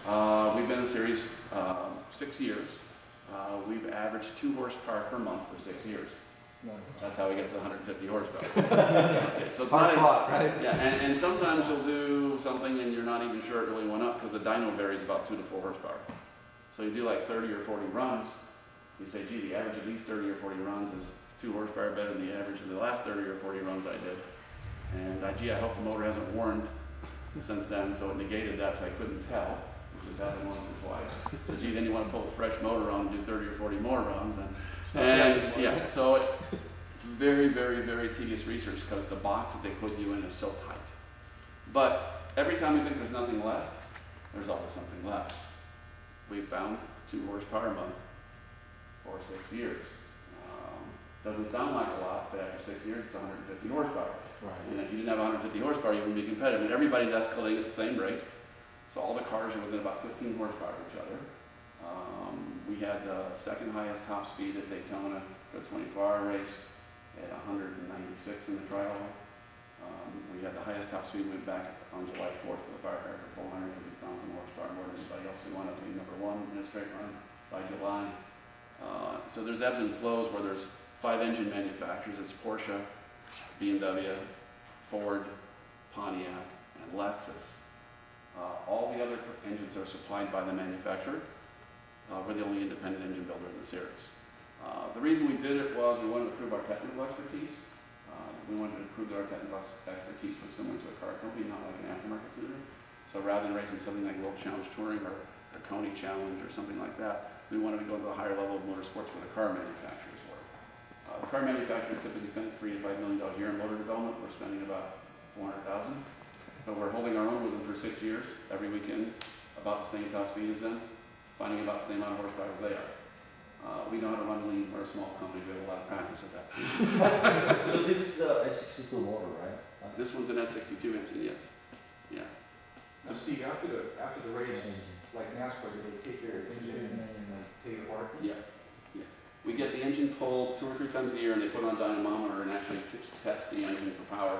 We've been in the series 6 years. We've averaged 2 horsepower per month for 6 years. That's how we get to 150 horsepower. Okay, so it's hard not fought, right? Yeah, and sometimes you'll do something and you're not even sure it really went up because the dyno varies about 2 to 4 horsepower. So you do like 30 or 40 runs. You say, gee, the average of these 30 or 40 runs is 2 horsepower better than the average of the last 30 or 40 runs I did. And gee, I hope the motor hasn't warmed since then, so it negated that, so I couldn't tell, which has happened once or twice. So gee, then you want to pull a fresh motor on and do 30 or 40 more runs. And yeah, so it's very, very, very tedious research because the box that they put you in is so tight. But every time you think there's nothing left, there's always something left. We've found 2 horsepower a month for 6 years. Doesn't sound like a lot, but after 6 years, it's 150 horsepower. Right. And if you didn't have 150 horsepower, you wouldn't be competitive. And everybody's escalating at the same rate. So all the cars are within about 15 horsepower of each other. We had the second highest top speed at Daytona for the 24-hour race at 196 in the trial. We had the highest top speed, went back on July 4th for the firecracker 400, and we found some horsepower more than anybody else. We wound up being number 1 in a straight run by July. So there's ebbs and flows where there's 5 engine manufacturers. It's Porsche, BMW, Ford, Pontiac, and Lexus. All the other engines are supplied by the manufacturer. We're the only independent engine builder in the series. The reason we did it was we wanted to prove our technical expertise. We wanted to prove that our technical expertise was similar to a car company, not like an aftermarket tuner. So rather than racing something like World Challenge Touring or a Coney Challenge or something like that, we wanted to go to a higher level of motorsports where the car manufacturers were. The car manufacturer typically spends $3 to $5 million a year in motor development. We're spending about $400,000, but we're holding our own with them for 6 years, every weekend, about the same top speed as them, finding about the same amount of horsepower as they are. We know how to run lean. We're a small company. We have a lot of practice at that. So this is the S62 motor, right? This one's an S62 engine, yes. Yeah. Now, Steve, after the race, like NASCAR, do they take their engine and take it apart? Yeah. Yeah. We get the engine pulled 2 or 3 times a year, and they put on a dynamometer and actually test the engine for power.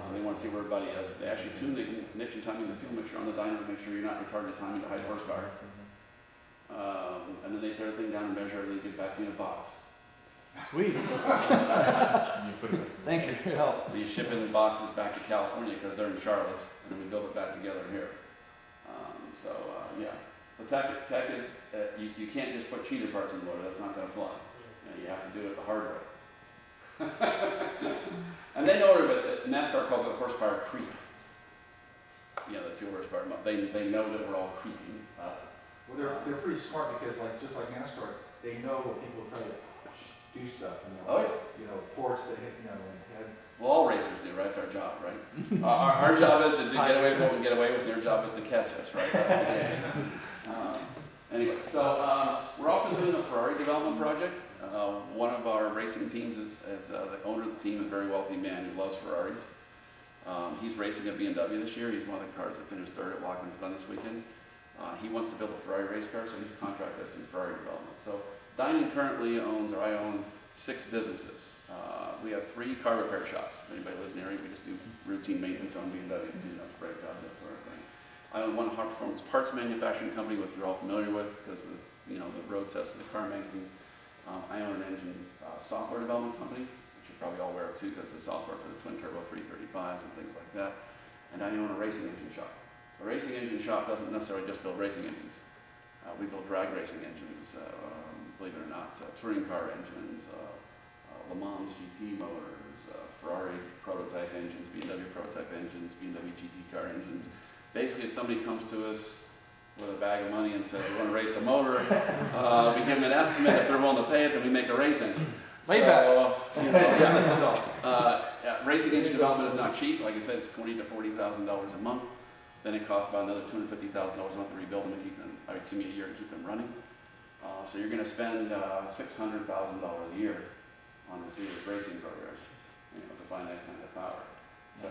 So they want to see where everybody is. They actually tune the ignition timing and the fuel mixture on the dyno to make sure you're not retarded timing to high horsepower. And then they tear the thing down and measure it and they give it back to you in a box. Sweet. Thanks for your help. We ship in the boxes back to California because they're in Charlotte, and then we build it back together here. Yeah. The tech is, you can't just put cheater parts in the motor. That's not going to fly. You have to do it the hard way. And they know it, but NASCAR calls it horsepower creep. Yeah, the 2 horsepower. They know that we're all creeping. Well, they're pretty smart because, just like NASCAR, they know when people try to do stuff. Oh, yeah. Ports that hit, and head. Well, all racers do, right? It's our job, right? Our job is to get away with what we can get away with, and their job is to catch us, right? That's the game. Anyway, so we're also doing a Ferrari development project. One of our racing teams is the owner of the team, a very wealthy man who loves Ferraris. He's racing a BMW this year. He's one of the cars that finished 3rd at Watkins Glen this weekend. He wants to build a Ferrari race car, so he's contracted us to do Ferrari development. So Dinan currently owns, or I own, 6 businesses. We have 3 car repair shops. If anybody lives near it, we just do routine maintenance on BMWs, brake jobs, that sort of thing. I own one high-performance parts manufacturing company, which you're all familiar with because of the road tests and the car magazines. I own an engine software development company, which you're probably all aware of too, because of the software for the twin turbo 335s and things like that. And I own a racing engine shop. A racing engine shop doesn't necessarily just build racing engines. We build drag racing engines, believe it or not, touring car engines, Le Mans GT motors, Ferrari prototype engines, BMW prototype engines, BMW GT car engines. Basically, if somebody comes to us with a bag of money and says, we want to race a motor, we give them an estimate. If they're willing to pay it, then we make a race engine. Racing engine development is not cheap. Like I said, it's $20,000 to $40,000 a month. Then it costs about another $250,000 a month to rebuild them and keep them, a year to keep them running. So you're going to spend $600,000 a year on a series racing program, to find that kind of power. So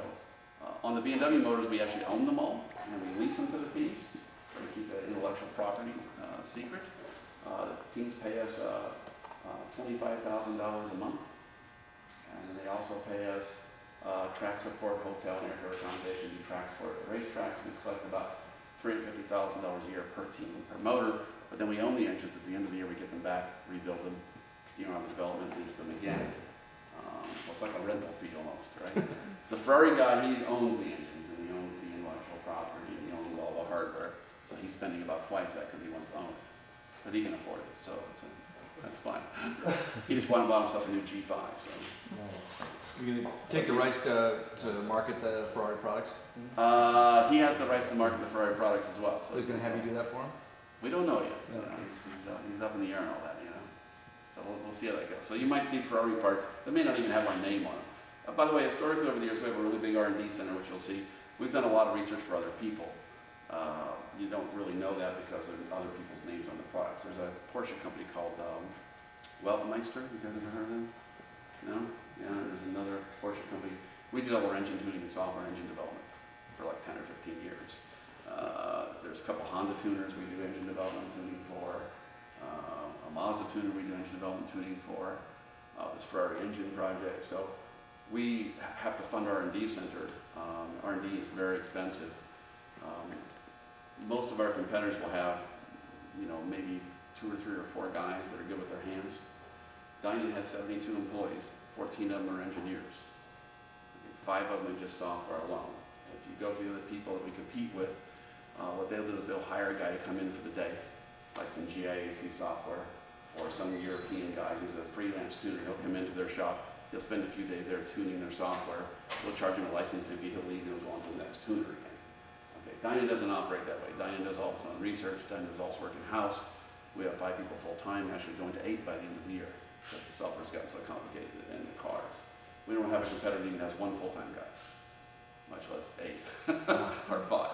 on the BMW motors, we actually own them all, and we lease them to the teams to keep the intellectual property secret. The teams pay us $25,000 a month, and they also pay us track support, hotel, and airfare accommodation, do track support at the racetracks. We collect about $350,000 a year per team, per motor, but then we own the engines. At the end of the year, we get them back, rebuild them, continue on the development, lease them again. Well, it's like a rental fee almost, right? The Ferrari guy, he owns the engines, and he owns the intellectual property, and he owns all the hardware, so he's spending about twice that because he wants to own it. But he can afford it, so that's fine. He just wanted to buy himself a new G5, so. You're gonna take the rights to market the Ferrari products? He has the rights to market the Ferrari products as well. So he's gonna have you do that for him? We don't know yet. Yeah. He's up in the air and all that, So we'll see how that goes. So you might see Ferrari parts that may not even have our name on them. By the way, historically over the years, we have a really big R&D center, which you'll see. We've done a lot of research for other people. You don't really know that because of other people's names on the products. There's a Porsche company called Weltmeister. You guys ever heard of them? No? Yeah, there's another Porsche company. We did all our engine tuning and software engine development for like 10 or 15 years. There's a couple Honda tuners we do engine development tuning for. A Mazda tuner we do engine development tuning for. This Ferrari engine project. So we have to fund our R&D center. R&D is very expensive. Most of our competitors will have, maybe 2 or 3 or 4 guys that are good with their hands. Dinan has 72 employees, 14 of them are engineers. 5 of them are just software alone. If you go to the other people that we compete with, what they'll do is they'll hire a guy to come in for the day, like from GIAC software, or some European guy who's a freelance tuner. He'll come into their shop, he'll spend a few days there tuning their software. They'll charge him a licensing fee, he'll leave, he'll go on to the next tuner again. Okay, Dinan doesn't operate that way. Dinan does all its own research, Dinan does all its work in-house. We have 5 people full-time, actually going to 8 by the end of the year, because the software's gotten so complicated in the cars. We don't have a competitor that even has 1 full-time guy, much less 8 or 5.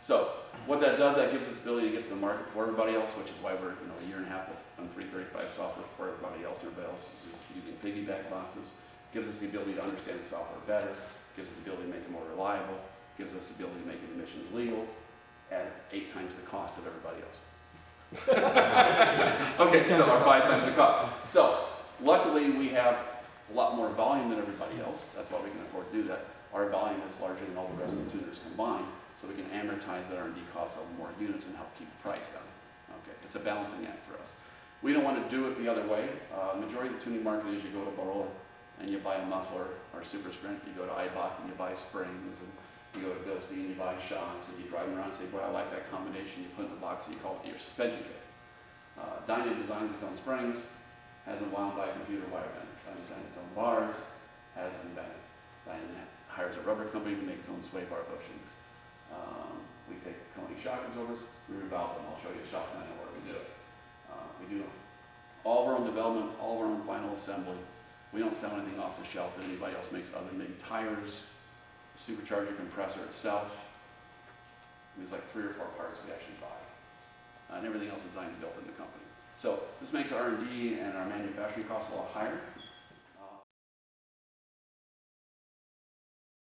So what that does, that gives us the ability to get to the market for everybody else, which is why we're a year and a half on 335 software for everybody else. Everybody else is using piggyback boxes. Gives us the ability to understand the software better. Gives us the ability to make it more reliable. Gives us the ability to make the emissions legal at 8 times the cost of everybody else. Okay, so our 5 times the cost. So luckily we have a lot more volume than everybody else. That's why we can afford to do that. Our volume is larger than all the rest of the tuners combined, so we can amortize that R&D costs over more units and help keep the price down. Okay, it's a balancing act for us. We don't want to do it the other way. Majority of the tuning market is you go to Barola and you buy a muffler or Super Sprint. You go to Eibach and you buy springs, and you go to Bilstein and you buy shocks, and you drive around and say, boy, I like that combination. You put it in the box and you call it your suspension kit. Dinan designs its own springs, has them wound by a computer wire bender. Dinan designs its own bars, has them bent. Dinan hires a rubber company to make its own sway bar bushings. We take Coney shock absorbers, we revalve them. I'll show you a shock manual where we do it. We do all of our own development, all of our own final assembly. We don't sell anything off the shelf that anybody else makes other than maybe tires, supercharger compressor itself. There's like 3 or 4 parts we actually buy. And everything else is designed and built in the company. So this makes our R&D and our manufacturing costs a lot higher.